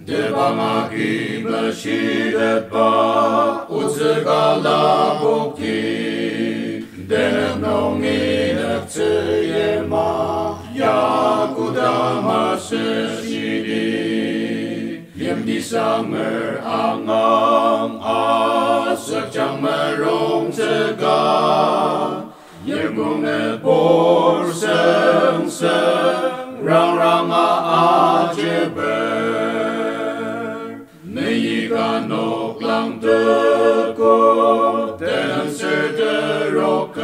Tebang Meshitetba, Otsu lapokdi, nungi, nuktzü, yima, koda, masü, shidi, Yimtisanger, angang, asükjang, merongtsüka, Yimkong, nübur, süngsüng-rangranga, ajeper, Meyi, noklang, teku, tenem-sür, terok,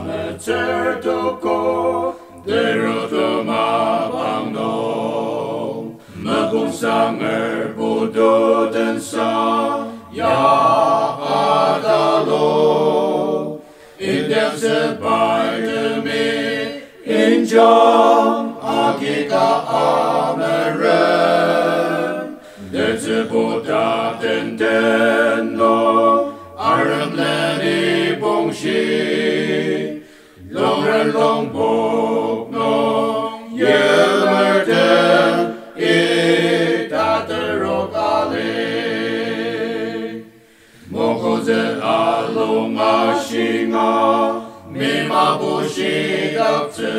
metsür, teku, teroto, Mongsenyimti, budu dan sa, ya adalo, Tiasep demi injang akika ameren, nüktzü koda no, arang leni bongshi, longren longbok no, Yimmer terok alung ashinga, Lima nüktzü,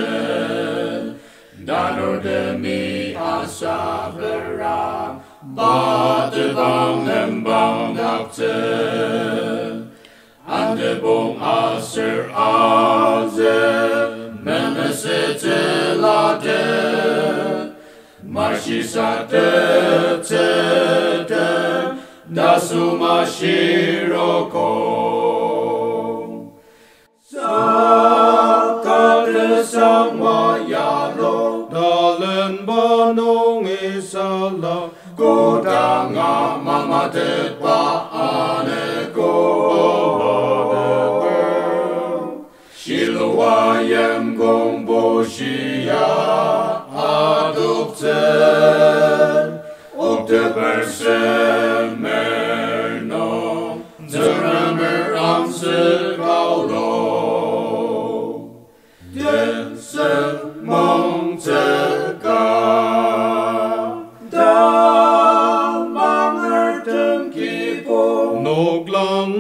demi ajeper, Tebang nüktzü, Tebang asür Meshitetba, dasuma shiroko. Sakate samayalo, dalen banong isala, koda nga mamatitba aneko. Shiluwa Yimkong boshiya adopten, Mejemer no, merongtsüka noklang